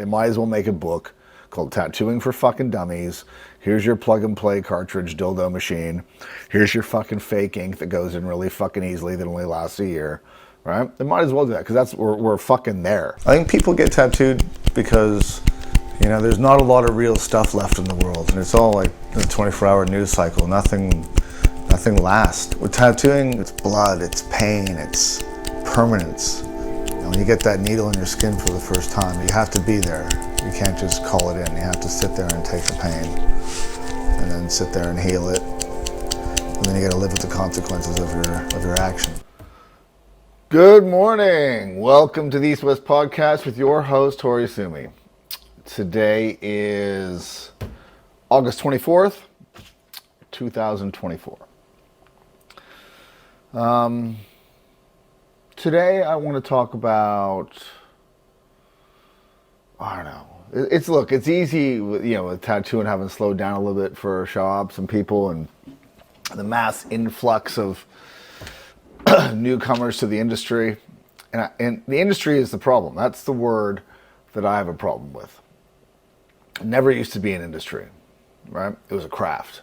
They might as well make a book called Tattooing for Fucking Dummies. Here's your plug and play cartridge dildo machine. Here's your fucking fake ink that goes in really fucking easily that only lasts a year. Right? They might as well do that because we're fucking there. I think people get tattooed because, you know, there's not a lot of real stuff left in the world, and it's all like the 24-hour news cycle. Nothing lasts. With tattooing, it's blood, it's pain, it's permanence. You know, when you get that needle in your skin for the first time, you have to be there. You can't just call it in. You have to sit there and take the pain, and then sit there and heal it, and then you got to live with the consequences of your action. Good morning. Welcome to the East West Podcast with your host, Tori Sumi. Today is August 24th, 2024. Today I want to talk about, I don't know. It's easy, you know, with tattooing having slowed down a little bit for shops and people and the mass influx of newcomers to the industry, and the industry is the problem. That's the word that I have a problem with. It never used to be an industry, right? It was a craft,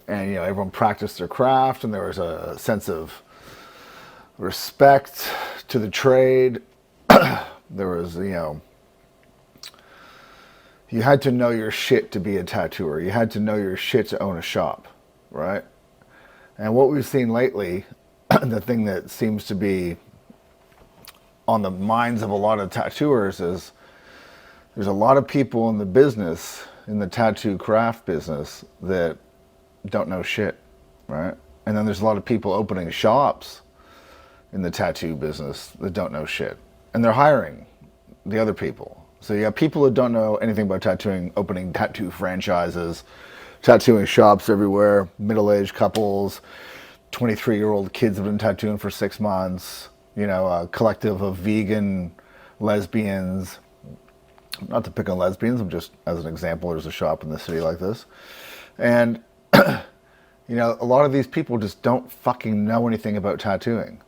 and you know, everyone practiced their craft, and there was a sense of respect to the trade. There was, you know, you had to know your shit to be a tattooer. You had to know your shit to own a shop, right? And what we've seen lately, the thing that seems to be on the minds of a lot of tattooers is there's a lot of people in the business, in the tattoo craft business, that don't know shit, right? And then there's a lot of people opening shops in the tattoo business that don't know shit. And they're hiring the other people. So you have people that don't know anything about tattooing, opening tattoo franchises, tattooing shops everywhere, middle-aged couples, 23-year-old kids have been tattooing for 6 months, you know, a collective of vegan lesbians. Not to pick on lesbians, I'm just, as an example, there's a shop in the city like this. And, you know, a lot of these people just don't fucking know anything about tattooing.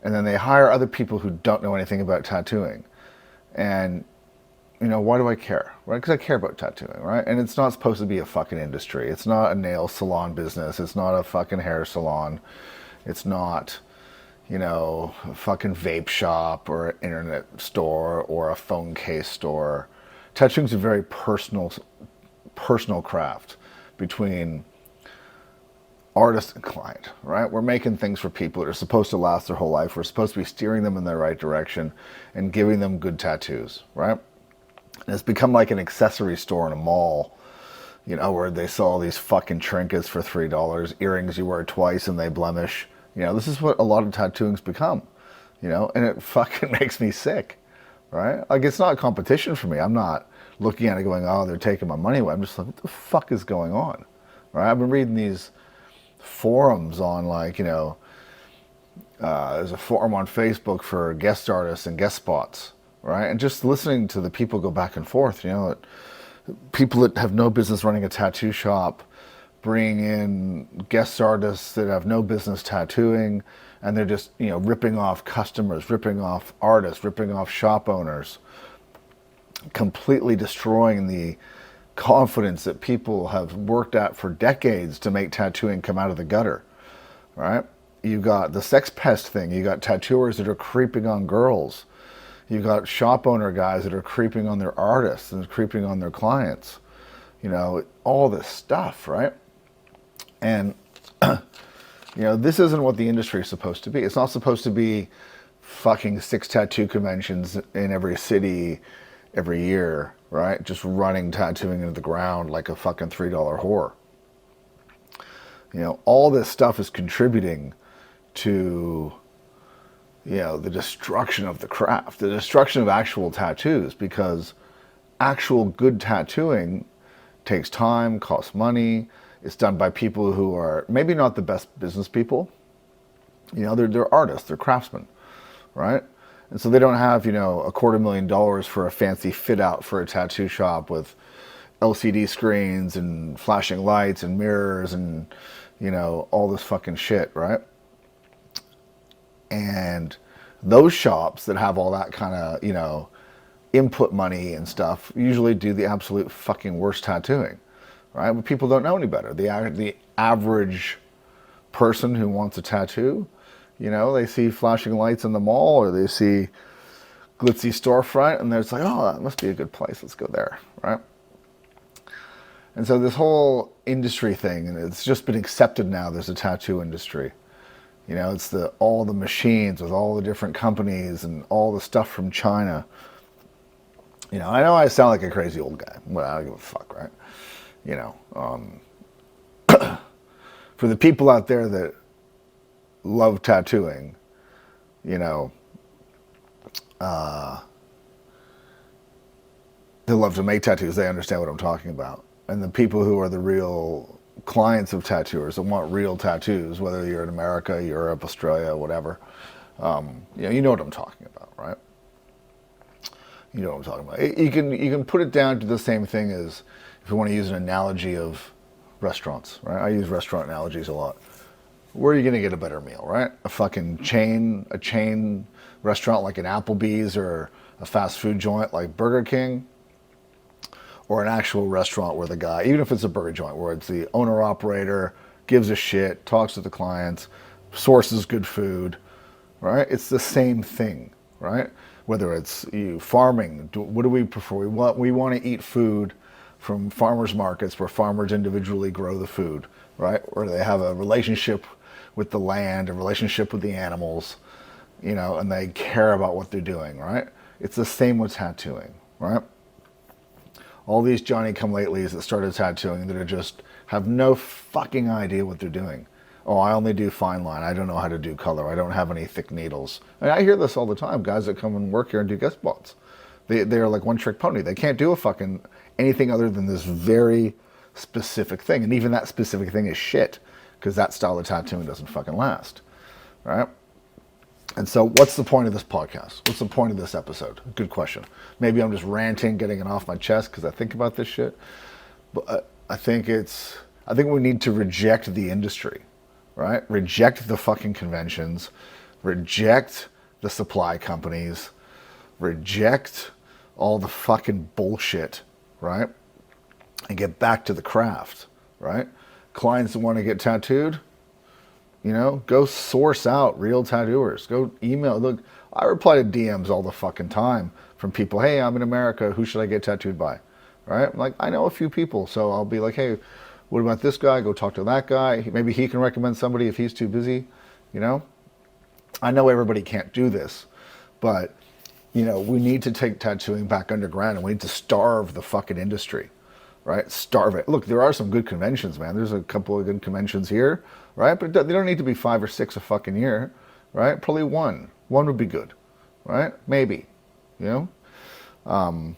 And then they hire other people who don't know anything about tattooing. And, you know, why do I care? Right? Because I care about tattooing, right? And it's not supposed to be a fucking industry. It's not a nail salon business. It's not a fucking hair salon. It's not, you know, a fucking vape shop or an internet store or a phone case store. Tattooing's a very personal craft between artist and client, right? We're making things for people that are supposed to last their whole life. We're supposed to be steering them in the right direction and giving them good tattoos, right? And it's become like an accessory store in a mall, you know, where they sell these fucking trinkets for $3, earrings you wear twice and they blemish. You know, this is what a lot of tattooing's become, you know, and it fucking makes me sick, right? Like, it's not a competition for me. I'm not looking at it going, oh, they're taking my money away. I'm just like, what the fuck is going on, right? I've been reading these forums on, like, you know, there's a forum on Facebook for guest artists and guest spots, right? And just listening to the people go back and forth, you know, people that have no business running a tattoo shop, bringing in guest artists that have no business tattooing, and they're just, you know, ripping off customers, ripping off artists, ripping off shop owners, completely destroying the confidence that people have worked at for decades to make tattooing come out of the gutter, right? You got the sex pest thing. You got tattooers that are creeping on girls. You got shop owner guys that are creeping on their artists and creeping on their clients. You know, all this stuff, right? And, you know, this isn't what the industry is supposed to be. It's not supposed to be fucking 6 tattoo conventions in every city every year, right? Just running tattooing into the ground like a fucking $3 whore. You know, all this stuff is contributing to, you know, the destruction of the craft, the destruction of actual tattoos, because actual good tattooing takes time, costs money. It's done by people who are maybe not the best business people. You know, they're artists, they're craftsmen, right? And so they don't have, you know, $250,000 for a fancy fit out for a tattoo shop with LCD screens and flashing lights and mirrors and, you know, all this fucking shit, right? And those shops that have all that kind of, you know, input money and stuff usually do the absolute fucking worst tattooing, right? But people don't know any better. The average person who wants a tattoo, you know, they see flashing lights in the mall or they see glitzy storefront and they're just like, oh, that must be a good place. Let's go there, right? And so this whole industry thing, and it's just been accepted now. There's a tattoo industry. You know, it's all the machines with all the different companies and all the stuff from China. You know I sound like a crazy old guy, but I don't give a fuck, right? You know, for the people out there that love tattooing, you know, they love to make tattoos. They understand what I'm talking about. And the people who are the real clients of tattooers that want real tattoos, whether you're in America, Europe, Australia, whatever, you know what I'm talking about, right? You know what I'm talking about. You can put it down to the same thing as, if you want to use an analogy of restaurants, right? I use restaurant analogies a lot. Where are you going to get a better meal, right? A chain restaurant like an Applebee's or a fast food joint like Burger King, or an actual restaurant where the guy, even if it's a burger joint, where it's the owner operator, gives a shit, talks to the clients, sources good food, right? It's the same thing, right? Whether it's farming, what do we prefer? We want to eat food from farmers markets where farmers individually grow the food, right? Where they have a relationship with the land, a relationship with the animals, you know, and they care about what they're doing, right? It's the same with tattooing, right? All these Johnny-come-latelys that started tattooing that are just have no fucking idea what they're doing. Oh, I only do fine line. I don't know how to do color. I don't have any thick needles. I hear this all the time. Guys that come and work here and do guest spots. They're like one-trick pony. They can't do a fucking anything other than this very specific thing. And even that specific thing is shit, because that style of tattooing doesn't fucking last, right? And so what's the point of this podcast? What's the point of this episode? Good question. Maybe I'm just ranting, getting it off my chest because I think about this shit. But I think we need to reject the industry, right? Reject the fucking conventions, reject the supply companies, reject all the fucking bullshit, right? And get back to the craft, right? Clients that want to get tattooed, you know, go source out real tattooers. Go email. Look, I reply to DMs all the fucking time from people. Hey, I'm in America. Who should I get tattooed by? Right? I'm like, I know a few people. So I'll be like, hey, what about this guy? Go talk to that guy. Maybe he can recommend somebody if he's too busy. You know? I know everybody can't do this. But, you know, we need to take tattooing back underground and we need to starve the fucking industry. Right? Starve it. Look, there are some good conventions, man. There's a couple of good conventions here, right? But they don't need to be 5 or 6 a fucking year, right? Probably one. One would be good, right? Maybe, you know?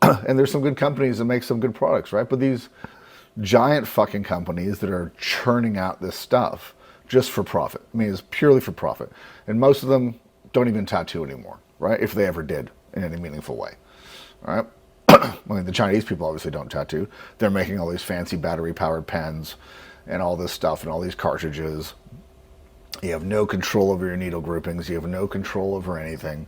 And there's some good companies that make some good products, right? But these giant fucking companies that are churning out this stuff just for profit. I mean, it's purely for profit. And most of them don't even tattoo anymore, right? If they ever did in any meaningful way, right? I mean, the Chinese people obviously don't tattoo. They're making all these fancy battery-powered pens and all this stuff and all these cartridges. You have no control over your needle groupings. You have no control over anything,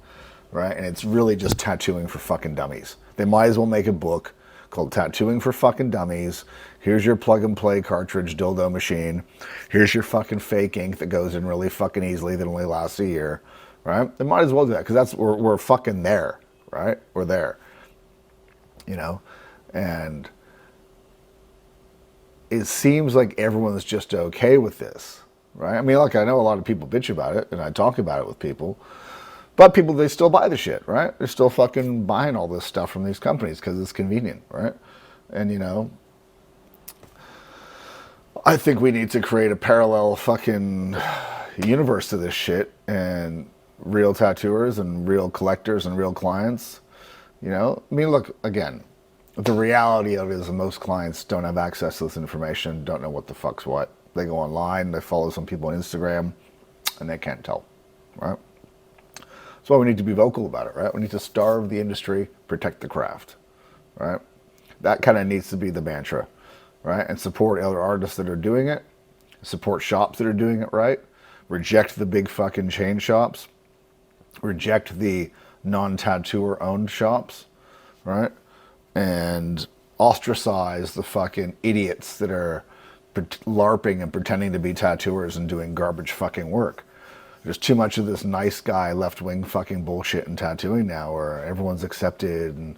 right? And it's really just tattooing for fucking dummies. They might as well make a book called Tattooing for Fucking Dummies. Here's your plug-and-play cartridge dildo machine. Here's your fucking fake ink that goes in really fucking easily that only lasts a year, right? They might as well do that because we're fucking there, right? We're there. You know, and it seems like everyone's just okay with this, right? I mean, look, I know a lot of people bitch about it, and I talk about it with people, but people, they still buy the shit, right? They're still fucking buying all this stuff from these companies because it's convenient, right? And, you know, I think we need to create a parallel fucking universe to this shit, and real tattooers and real collectors and real clients. You know, I mean, look, again, the reality of it is most clients don't have access to this information, don't know what the fuck's what. They go online, they follow some people on Instagram, and they can't tell, right? That's why we need to be vocal about it, right? We need to starve the industry, protect the craft, right? That kind of needs to be the mantra, right? And support other artists that are doing it, support shops that are doing it right, reject the big fucking chain shops, reject the non-tattooer owned shops, right? And ostracize the fucking idiots that are LARPing and pretending to be tattooers and doing garbage fucking work. There's too much of this nice guy left-wing fucking bullshit in tattooing now where everyone's accepted and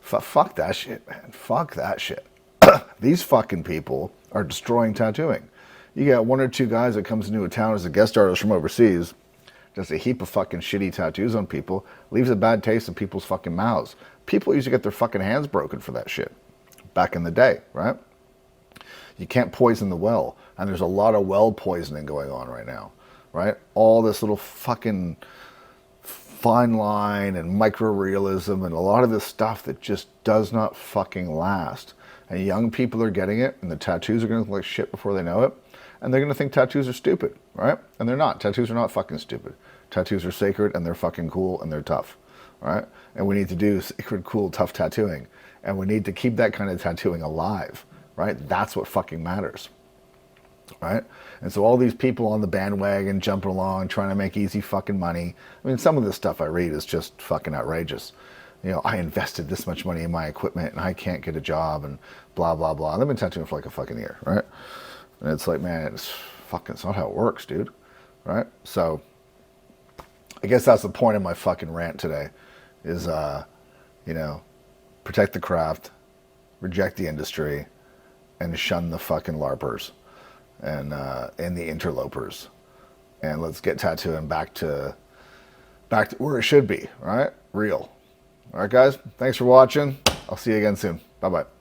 fuck that shit, man. Fuck that shit. These fucking people are destroying tattooing. You got one or two guys that comes into a town as a guest artist from overseas, does a heap of fucking shitty tattoos on people, leaves a bad taste in people's fucking mouths. People used to get their fucking hands broken for that shit back in the day, right? You can't poison the well, and there's a lot of well poisoning going on right now, right? All this little fucking fine line and micro-realism and a lot of this stuff that just does not fucking last. And young people are getting it, and the tattoos are going to look like shit before they know it, and they're going to think tattoos are stupid, right? And they're not. Tattoos are not fucking stupid. Tattoos are sacred, and they're fucking cool, and they're tough, right? And we need to do sacred, cool, tough tattooing, and we need to keep that kind of tattooing alive, right? That's what fucking matters, right? And so all these people on the bandwagon jumping along, trying to make easy fucking money. I mean, some of this stuff I read is just fucking outrageous. You know, I invested this much money in my equipment and I can't get a job and blah, blah, blah. I've been tattooing for like a fucking year, right? And it's like, man, it's not how it works, dude, right? So I guess that's the point of my fucking rant today is, you know, protect the craft, reject the industry, and shun the fucking LARPers and the interlopers. And let's get tattooing back to where it should be, right? Real. All right, guys, thanks for watching. I'll see you again soon. Bye-bye.